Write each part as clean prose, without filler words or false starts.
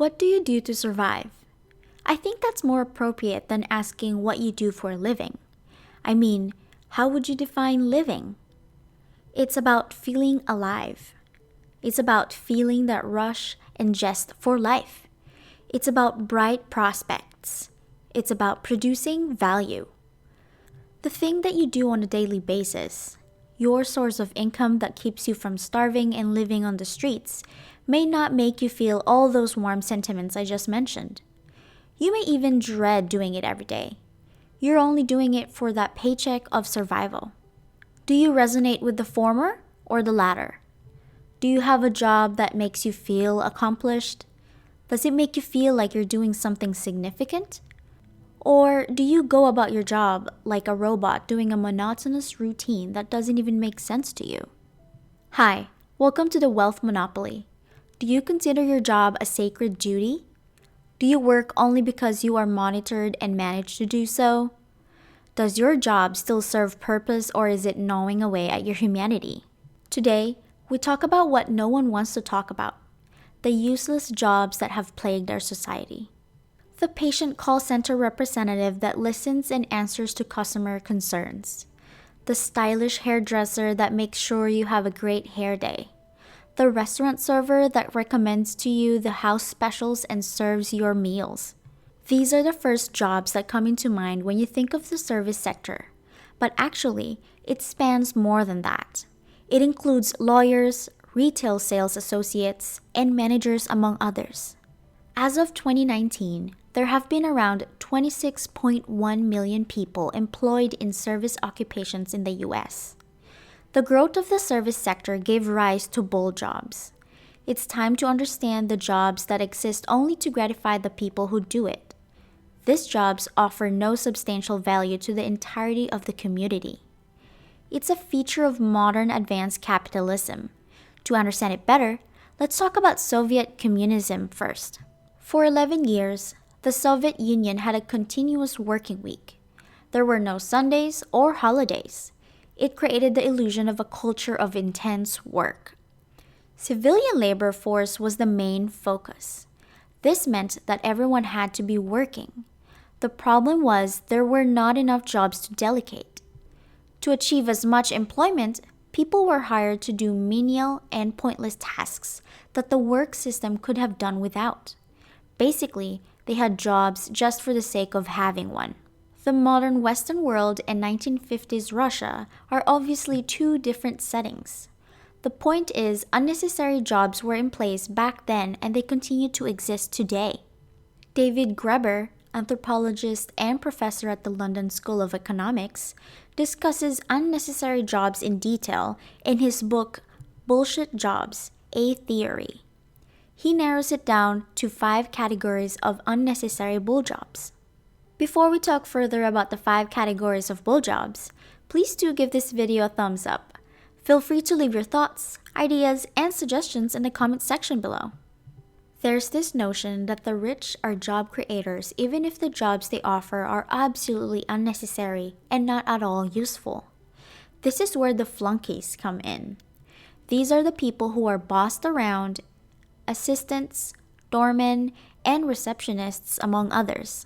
What do you do to survive? I think that's more appropriate than asking what you do for a living. I mean, how would you define living? It's about feeling alive. It's about feeling that rush and zest for life. It's about bright prospects. It's about producing value. The thing that you do on a daily basis, your source of income that keeps you from starving and living on the streets, may not make you feel all those warm sentiments I just mentioned. You may even dread doing it every day. You're only doing it for that paycheck of survival. Do you resonate with the former or the latter? Do you have a job that makes you feel accomplished? Does it make you feel like you're doing something significant? Or do you go about your job like a robot doing a monotonous routine that doesn't even make sense to you? Hi, welcome to the Wealth Monopoly. Do you consider your job a sacred duty? Do you work only because you are monitored and managed to do so? Does your job still serve purpose, or is it gnawing away at your humanity? Today, we talk about what no one wants to talk about: the useless jobs that have plagued our society. The patient call center representative that listens and answers to customer concerns. The stylish hairdresser that makes sure you have a great hair day. The restaurant server that recommends to you the house specials and serves your meals. These are the first jobs that come into mind when you think of the service sector. But actually, it spans more than that. It includes lawyers, retail sales associates, and managers, among others. As of 2019, there have been around 26.1 million people employed in service occupations in the US. The growth of the service sector gave rise to bull jobs. It's time to understand the jobs that exist only to gratify the people who do it. These jobs offer no substantial value to the entirety of the community. It's a feature of modern advanced capitalism. To understand it better, let's talk about Soviet communism first. For 11 years, the Soviet Union had a continuous working week. There were no Sundays or holidays. It created the illusion of a culture of intense work. Civilian labor force was the main focus. This meant that everyone had to be working. The problem was there were not enough jobs to delegate. To achieve as much employment, people were hired to do menial and pointless tasks that the work system could have done without. Basically, they had jobs just for the sake of having one. The modern Western world and 1950s Russia are obviously two different settings. The point is, unnecessary jobs were in place back then and they continue to exist today. David Graeber, anthropologist and professor at the London School of Economics, discusses unnecessary jobs in detail in his book Bullshit Jobs: A Theory. He narrows it down to 5 categories of unnecessary bull jobs. Before we talk further about the 5 categories of bull jobs, please do give this video a thumbs up. Feel free to leave your thoughts, ideas, and suggestions in the comment section below. There's this notion that the rich are job creators even if the jobs they offer are absolutely unnecessary and not at all useful. This is where the flunkies come in. These are the people who are bossed around, assistants, doormen, and receptionists, among others.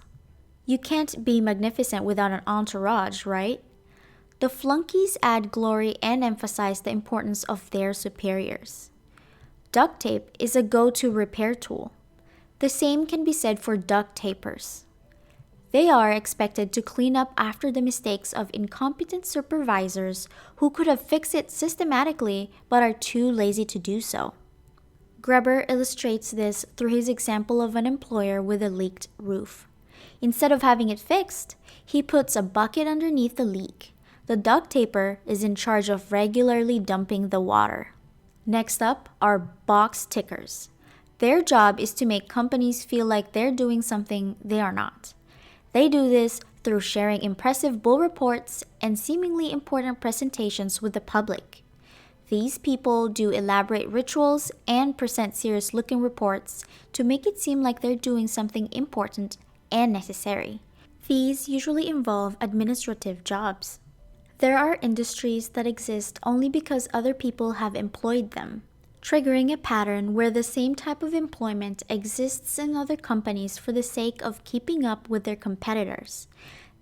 You can't be magnificent without an entourage, right? The flunkies add glory and emphasize the importance of their superiors. Duct tape is a go-to repair tool. The same can be said for duct tapers. They are expected to clean up after the mistakes of incompetent supervisors who could have fixed it systematically but are too lazy to do so. Graeber illustrates this through his example of an employer with a leaked roof. Instead of having it fixed, he puts a bucket underneath the leak. The duct taper is in charge of regularly dumping the water. Next up are box tickers. Their job is to make companies feel like they're doing something they are not. They do this through sharing impressive bull reports and seemingly important presentations with the public. These people do elaborate rituals and present serious-looking reports to make it seem like they're doing something important and necessary. These usually involve administrative jobs. There are industries that exist only because other people have employed them. triggering a pattern where the same type of employment exists in other companies for the sake of keeping up with their competitors.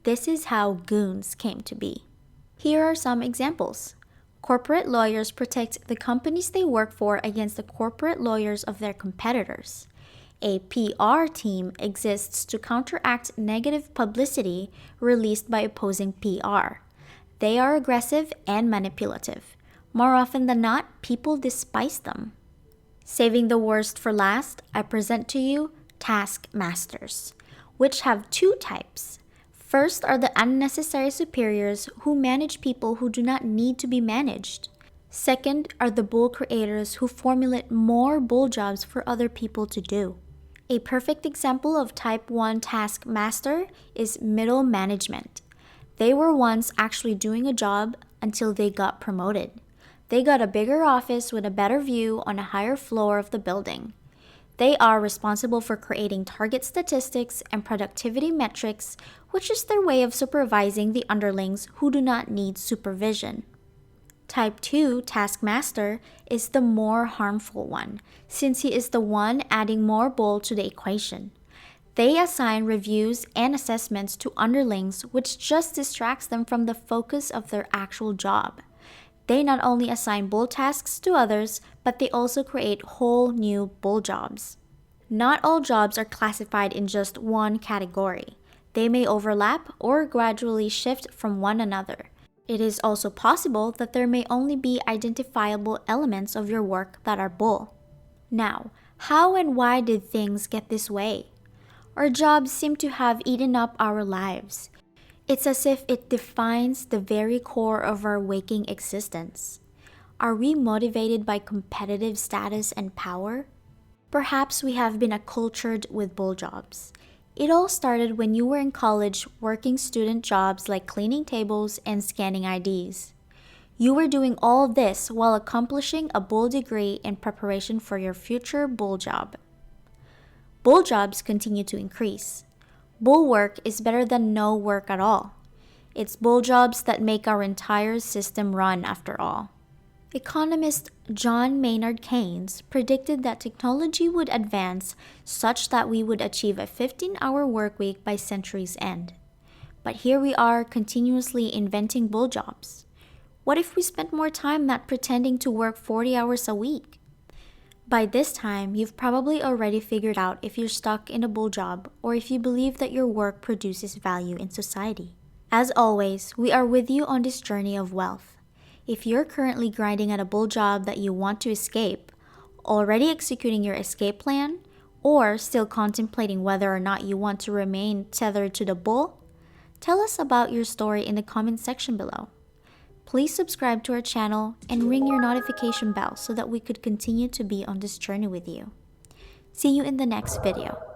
This is how goons came to be. Here are some examples. Corporate lawyers protect the companies they work for against the corporate lawyers of their competitors. A PR team exists to counteract negative publicity released by opposing PR. They are aggressive and manipulative. More often than not, people despise them. Saving the worst for last, I present to you taskmasters, which have two types. First are the unnecessary superiors who manage people who do not need to be managed. Second are the bull creators who formulate more bull jobs for other people to do. A perfect example of type 1 taskmaster is middle management. They were once actually doing a job until they got promoted. They got a bigger office with a better view on a higher floor of the building. They are responsible for creating target statistics and productivity metrics, which is their way of supervising the underlings who do not need supervision. Type 2 taskmaster is the more harmful one, since he is the one adding more bull to the equation. They assign reviews and assessments to underlings, which just distracts them from the focus of their actual job. They not only assign bull tasks to others, but they also create whole new bull jobs. Not all jobs are classified in just one category. They may overlap or gradually shift from one another. It is also possible that there may only be identifiable elements of your work that are bull. Now, how and why did things get this way? Our jobs seem to have eaten up our lives. It's as if it defines the very core of our waking existence. Are we motivated by competitive status and power? Perhaps we have been acculturated with bull jobs. It all started when you were in college working student jobs like cleaning tables and scanning IDs. You were doing all this while accomplishing a bull degree in preparation for your future bull job. Bull jobs continue to increase. Bull work is better than no work at all. It's bull jobs that make our entire system run after all. Economist John Maynard Keynes predicted that technology would advance such that we would achieve a 15-hour workweek by century's end. But here we are continuously inventing bull jobs. What if we spent more time not pretending to work 40 hours a week? By this time, you've probably already figured out if you're stuck in a bull job or if you believe that your work produces value in society. As always, we are with you on this journey of wealth. If you're currently grinding at a bull job that you want to escape, already executing your escape plan, or still contemplating whether or not you want to remain tethered to the bull, tell us about your story in the comment section below. Please subscribe to our channel and ring your notification bell so that we could continue to be on this journey with you. See you in the next video.